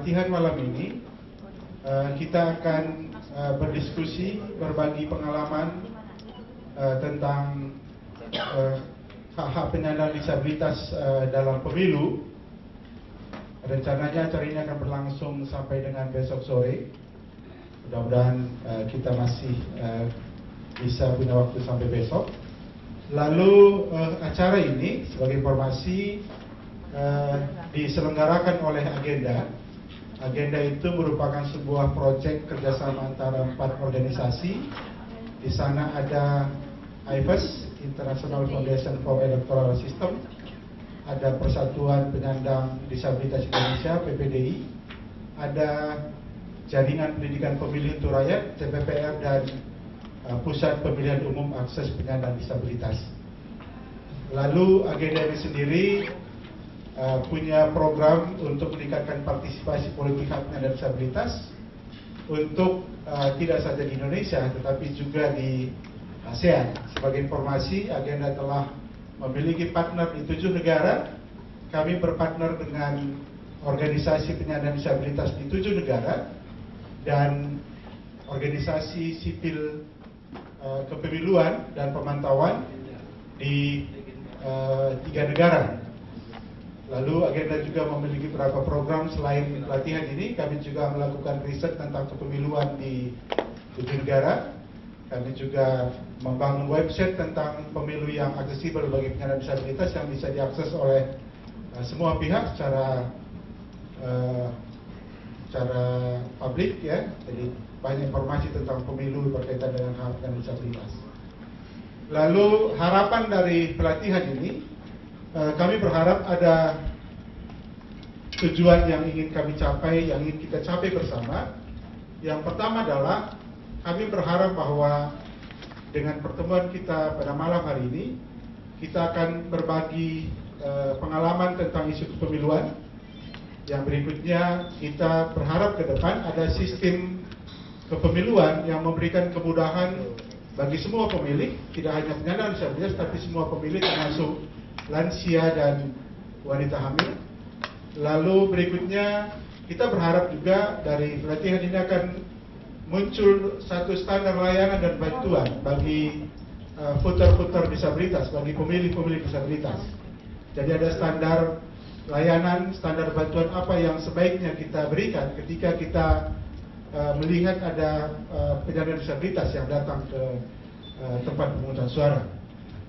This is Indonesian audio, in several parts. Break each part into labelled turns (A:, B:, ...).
A: pelatihan malam ini kita akan berdiskusi, berbagi pengalaman tentang hak-hak penyandang disabilitas dalam pemilu. Rencananya acara ini akan berlangsung sampai dengan besok sore. Mudah-mudahan kita masih bisa punya waktu sampai besok. Lalu acara ini sebagai informasi diselenggarakan oleh Agenda. Agenda itu merupakan sebuah proyek kerjasama antara 4 organisasi. Di sana ada IFES, International Foundation for Electoral System, ada Persatuan Penyandang Disabilitas Indonesia (PPDI), ada Jaringan Pendidikan Pemilih untuk Rakyat (CPPR), dan Pusat Pemilihan Umum Akses Penyandang Disabilitas. Lalu agenda ini sendiri punya program untuk meningkatkan partisipasi politik hak penyandang disabilitas untuk tidak saja di Indonesia tetapi juga di ASEAN. Sebagai informasi, agenda telah memiliki partner di 7 negara. Kami berpartner dengan organisasi penyandang disabilitas di 7 negara dan organisasi sipil kepemiluan dan pemantauan di 3 negara. Lalu agenda juga memiliki beberapa program selain pelatihan ini. Kami juga melakukan riset tentang kepemiluan di 7 negara. Kami juga membangun website tentang pemilu yang aksesibel bagi penyandang disabilitas yang bisa diakses oleh semua pihak secara publik, ya. Jadi banyak informasi tentang pemilu berkaitan dengan hak penyandang disabilitas. Lalu harapan dari pelatihan ini, kami berharap ada tujuan yang ingin kami capai, yang ingin kita capai bersama. Yang pertama adalah kami berharap bahwa dengan pertemuan kita pada malam hari ini, kita akan berbagi pengalaman tentang isu kepemiluan. Yang berikutnya, kita berharap ke depan ada sistem kepemiluan yang memberikan kemudahan bagi semua pemilih, tidak hanya penyandang disabilitas, tapi semua pemilih termasuk lansia dan wanita hamil. Lalu berikutnya, kita berharap juga dari pelatihan ini akan muncul satu standar layanan dan bantuan bagi voter-voter disabilitas, bagi pemilih-pemilih disabilitas. Jadi ada standar layanan, standar bantuan apa yang sebaiknya kita berikan ketika kita melihat ada penyandang disabilitas yang datang ke tempat pemungutan suara.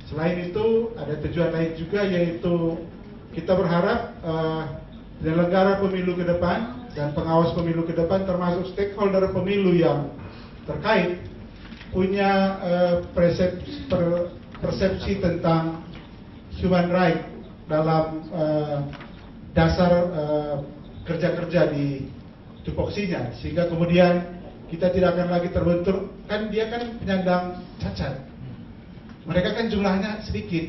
A: Selain itu, ada tujuan lain juga, yaitu kita berharap penyelenggara pemilu ke depan dan pengawas pemilu ke depan, termasuk stakeholder pemilu yang terkait, punya persepsi tentang human right dalam dasar kerja-kerja di tupoksinya, sehingga kemudian kita tidak akan lagi terbentur, kan dia kan penyandang cacat, mereka kan jumlahnya sedikit,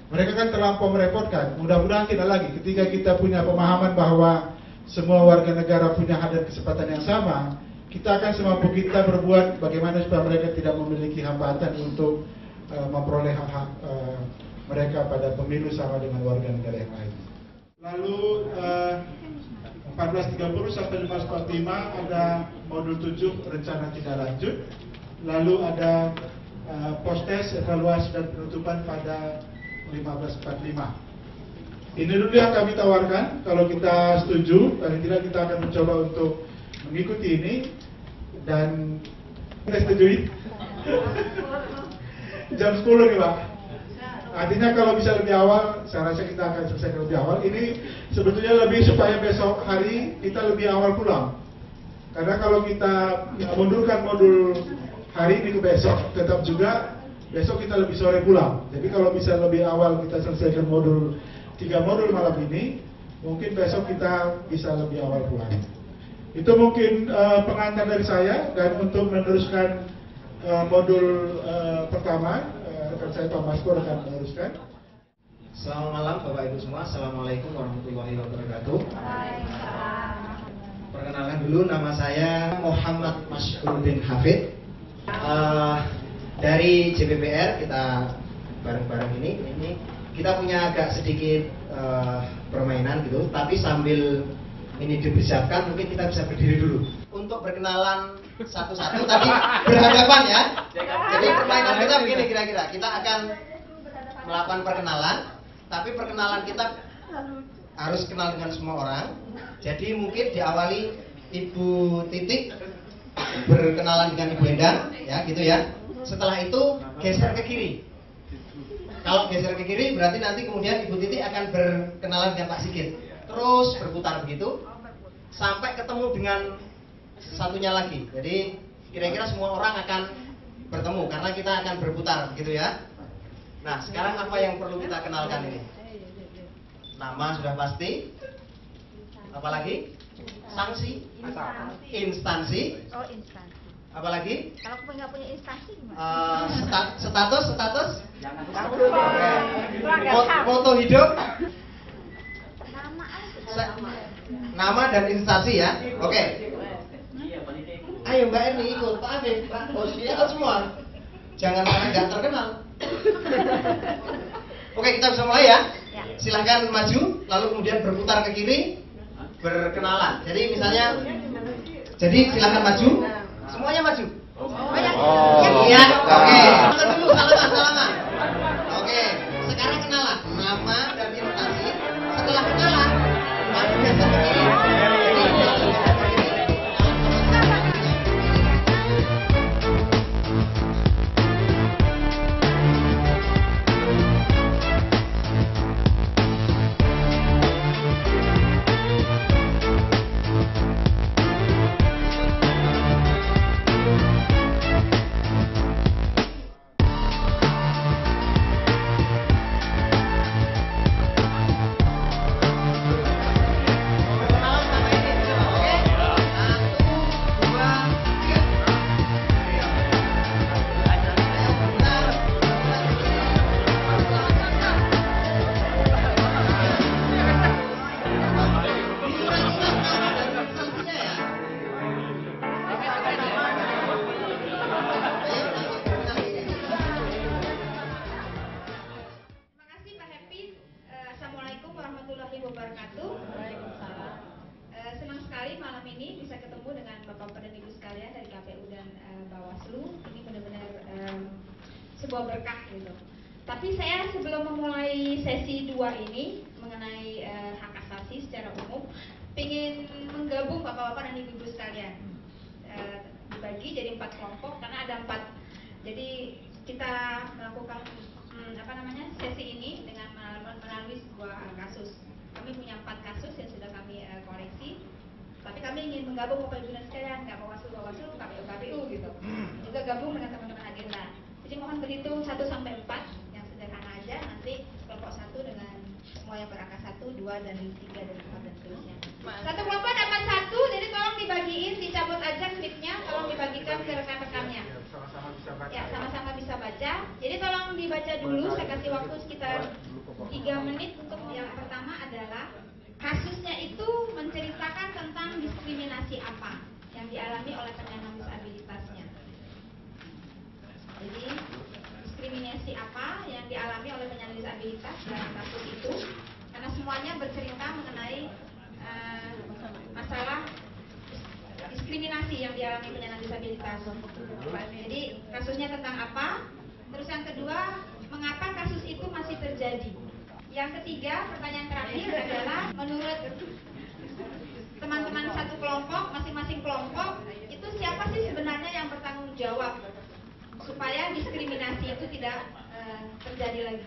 A: mereka kan terlampau merepotkan. Mudah-mudahan tidak lagi, ketika kita punya pemahaman bahwa semua warga negara punya hak dan kesempatan yang sama, kita akan semampu kita berbuat bagaimana supaya mereka tidak memiliki hambatan untuk memperoleh hak-hak mereka pada pemilu sama dengan warga negara yang lain. Lalu 14.30 sampai 15.45 ada modul 7 rencana tindak lanjut. Lalu ada post-test, evaluasi dan penutupan pada 15.45. Ini dulu yang kami tawarkan. Kalau kita setuju, paling tidak kita akan mencoba untuk mengikuti ini. Dan kita setujui jam 10 nih Pak. Artinya kalau bisa lebih awal, saya rasa kita akan selesai lebih awal. Ini sebetulnya lebih supaya besok hari kita lebih awal pulang. Karena kalau kita mundurkan modul hari ini ke besok, tetap juga besok kita lebih sore pulang. Jadi kalau bisa lebih awal kita selesaikan 3 modul malam ini, mungkin besok kita bisa lebih awal pulang. Itu mungkin pengantar dari saya. Dan untuk meneruskan modul pertama, rekan saya Pak Masko akan meneruskan.
B: Selamat malam Bapak Ibu semua. Assalamualaikum warahmatullahi wabarakatuh. Perkenalkan dulu, nama saya Muhammad Masyhur bin Hafid. Dari JPPR kita bareng-bareng ini kita punya agak sedikit permainan gitu, tapi sambil ini dipersiapkan, mungkin kita bisa berdiri dulu untuk perkenalan satu-satu, tapi berhadapan ya. Jadi permainan kita begini kira-kira, kita akan melakukan perkenalan, tapi perkenalan kita harus kenal dengan semua orang. Jadi mungkin diawali Ibu Titik berkenalan dengan Ibu Endang, ya gitu ya. Setelah itu geser ke kiri. Kalau geser ke kiri berarti nanti kemudian Ibu Titik akan berkenalan dengan Pak Sigit. Terus berputar begitu sampai ketemu dengan satunya lagi. Jadi kira-kira semua orang akan bertemu karena kita akan berputar begitu ya. Nah, sekarang apa yang perlu kita kenalkan ini? Nama sudah pasti. Apalagi? Sanksi? Instansi?
C: Oh, instansi.
B: Apalagi?
C: Kalau aku nggak punya instansi gimana?
B: Status?
C: Pelanggar HAM.
B: Foto hidup?
C: Nama aja.
B: Nama dan instansi ya. Oke. Ayo Mbak Erni ikut, Pak Afif, Pak Bos, ikut semua. Jangan sampai nggak terkenal. Oke, kita bisa mulai ya.
C: Ya.
B: Silahkan maju, lalu kemudian berputar ke kiri, berkenalan. Jadi misalnya, silahkan maju, semuanya maju. Iya, oke. Salaman dulu, salaman. Oke, sekarang kenalan. Nama dan instansi. Setelah kenalan, maju geser ke kiri.
C: Senang sekali malam ini bisa ketemu dengan Bapak dan Ibu sekalian dari KPU dan Bawaslu. Ini benar-benar sebuah berkah gitu. Tapi saya sebelum memulai sesi 2 ini mengenai hak asasi secara umum, ingin menggabung Bapak-bapak dan Ibu-ibu sekalian, dibagi jadi 4 kelompok karena ada 4. Jadi kita melakukan sesi ini dengan melalui sebuah kasus. Kami punya 4 kasus yang sudah kami koreksi. Tapi kami ingin menggabung Bapak Ibu dan sekalian, nggak Bawaslu, KPU gitu. Juga gabung dengan teman-teman agenda. Jadi mohon berhitung 1 sampai 4 yang sederhana aja. Nanti kelompok 1 dengan semua yang berangka 1, 2, dan 3 dan 4 dan seterusnya. Satu kelompok dapat 1, jadi tolong dibagiin, dicabut aja klipnya, tolong dibagikan ke rekan-rekannya. Ya, sama-sama bisa baca. Jadi tolong dibaca dulu, saya kasih waktu sekitar 3 menit untuk yang pertama adalah kasusnya itu menceritakan tentang diskriminasi apa yang dialami oleh penyandang disabilitasnya. Jadi diskriminasi apa yang dialami oleh penyandang disabilitas dalam kasus itu, karena semuanya bercerita mengenai masalah diskriminasi yang dialami penyandang disabilitas. Jadi kasusnya tentang apa? Terus yang kedua, mengapa kasus itu masih terjadi? Yang ketiga, pertanyaan terakhir adalah menurut teman-teman satu kelompok, masing-masing kelompok, itu siapa sih sebenarnya yang bertanggung jawab supaya diskriminasi itu tidak terjadi lagi?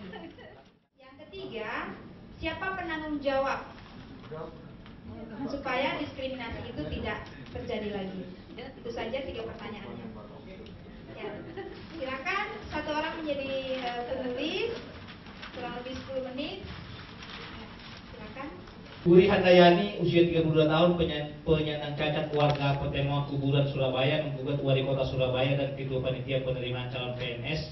C: Yang ketiga, siapa penanggung jawab supaya diskriminasi itu tidak terjadi lagi? Itu saja 3 pertanyaannya. Ya, silakan satu orang menjadi penulis. Kurang lebih 10 menit. Silakan.
D: Uri Handayani, usia 32 tahun, penyandang cacat, warga Petemon Kuburan Surabaya, menggugat Wali Kota Surabaya dan Ketua Panitia Penerimaan Calon PNS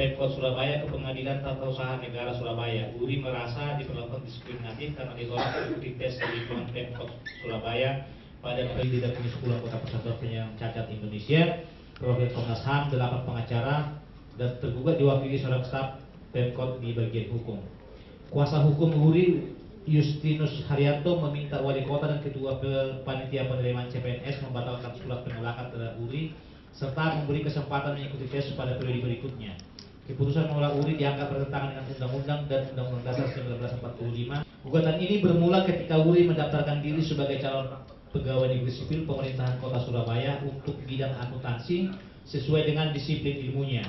D: Pemkot Surabaya ke Pengadilan Tata Usaha Negara Surabaya. Uri merasa diperlakukan diskriminatif karena ditolak mengikuti tes di lingkungan Pemkot Surabaya pada Presiden Komisi 10 Anggota Persatuan Penyandang Cacat Indonesia, Profil Komnas HAM, 8 pengacara, dan tergugat diwakili seorang staf Pemkot di bagian hukum. Kuasa hukum Uri Justinus Haryanto meminta wali kota dan ketua panitia penerimaan CPNS membatalkan surat penolakan terhadap Uri serta memberi kesempatan mengikuti tes pada periode berikutnya. Keputusan menolak Uri dianggap bertentangan dengan Undang-Undang dan Undang-Undang Dasar 1945. Gugatan ini bermula ketika Uri mendaftarkan diri sebagai calon pegawai negeri sipil pemerintahan Kota Surabaya untuk bidang akuntansi sesuai dengan disiplin ilmunya.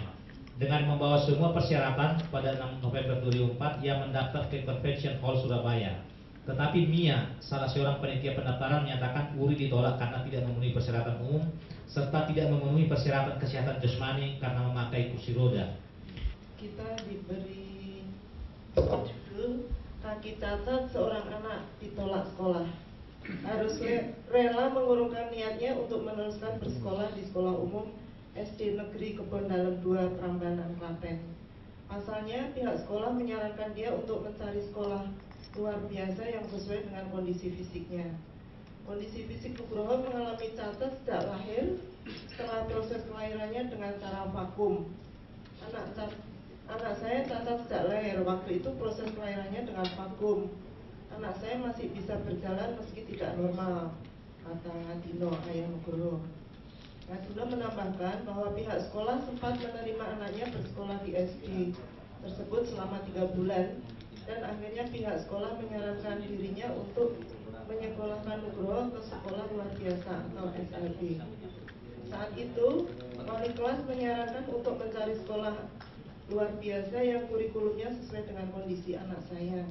D: Dengan membawa semua persyaratan, pada 6 November 2004 ia mendaftar ke Convention Hall Surabaya. Tetapi Mia, salah seorang panitia pendaftaran, menyatakan Uri ditolak karena tidak memenuhi persyaratan umum serta tidak memenuhi persyaratan kesehatan jasmani karena memakai kursi roda.
E: Kita diberi judul kaki cacat seorang anak ditolak sekolah. Harus rela mengurungkan niatnya untuk meneruskan bersekolah di sekolah umum SD Negeri Kebon Dalem 2 Prambanan, Klaten. Pasalnya pihak sekolah menyarankan dia untuk mencari sekolah luar biasa yang sesuai dengan kondisi fisiknya. Kondisi fisik Nugroho mengalami cacat sejak lahir setelah proses kelahirannya dengan cara vakum. Anak saya cacat sejak lahir, waktu itu proses kelahirannya dengan vakum. Anak saya masih bisa berjalan meski tidak normal, kata Ngadino, ayah Nugroho. Ngadino menambahkan bahwa pihak sekolah sempat menerima anaknya bersekolah di SD tersebut selama 3 bulan dan akhirnya pihak sekolah menyarankan dirinya untuk menyekolahkan Nugroho ke sekolah luar biasa atau SLB. Saat itu, wali kelas menyarankan untuk mencari sekolah luar biasa yang kurikulumnya sesuai dengan kondisi anak saya.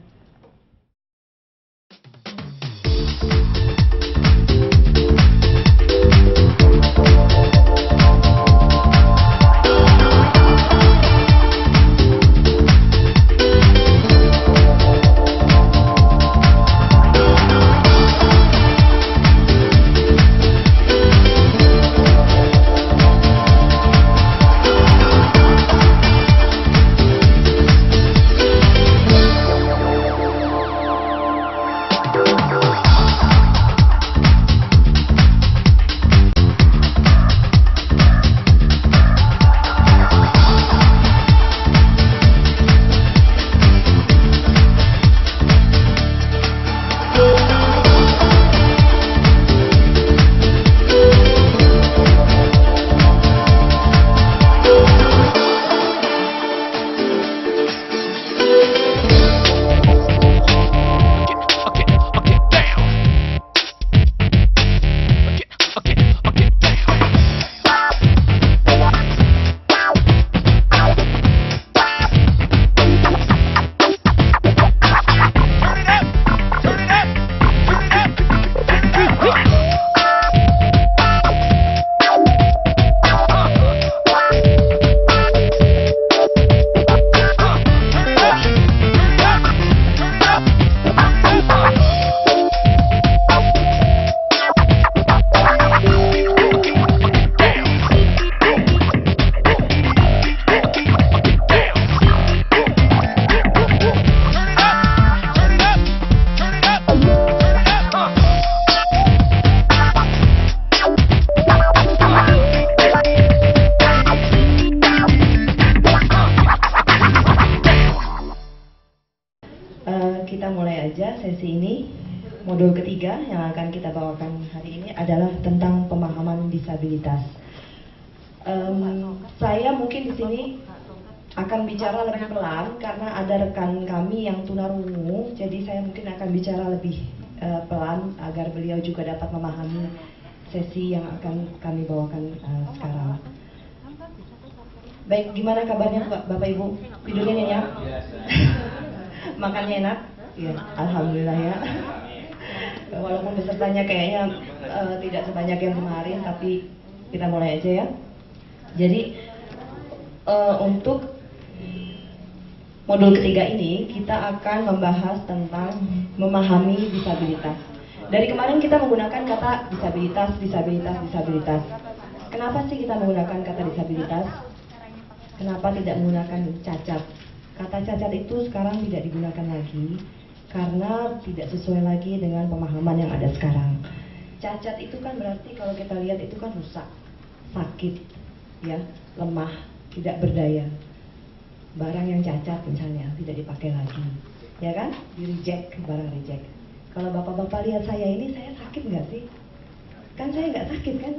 F: Sesi ini, modul ketiga yang akan kita bawakan hari ini adalah tentang pemahaman disabilitas. Saya mungkin di sini akan bicara lebih pelan karena ada rekan kami yang tunarungu, jadi saya mungkin akan bicara lebih pelan agar beliau juga dapat memahami sesi yang akan kami bawakan sekarang. Baik, gimana kabarnya Bapak Ibu? Tidurnya nyenyak? Makannya enak? Ya, alhamdulillah ya. Walaupun pesertanya kayaknya tidak sebanyak yang kemarin, tapi kita mulai aja ya. Jadi untuk modul ketiga ini kita akan membahas tentang memahami disabilitas. Dari kemarin kita menggunakan kata disabilitas, disabilitas, disabilitas. Kenapa sih kita menggunakan kata disabilitas? Kenapa tidak menggunakan cacat? Kata cacat itu sekarang tidak digunakan lagi karena tidak sesuai lagi dengan pemahaman yang ada sekarang. Cacat itu kan berarti kalau kita lihat itu kan rusak, sakit, ya, lemah, tidak berdaya. Barang yang cacat misalnya tidak dipakai lagi. ya kan? Di reject, barang reject. Kalau bapak-bapak lihat saya ini, saya sakit nggak sih? Kan saya nggak sakit kan?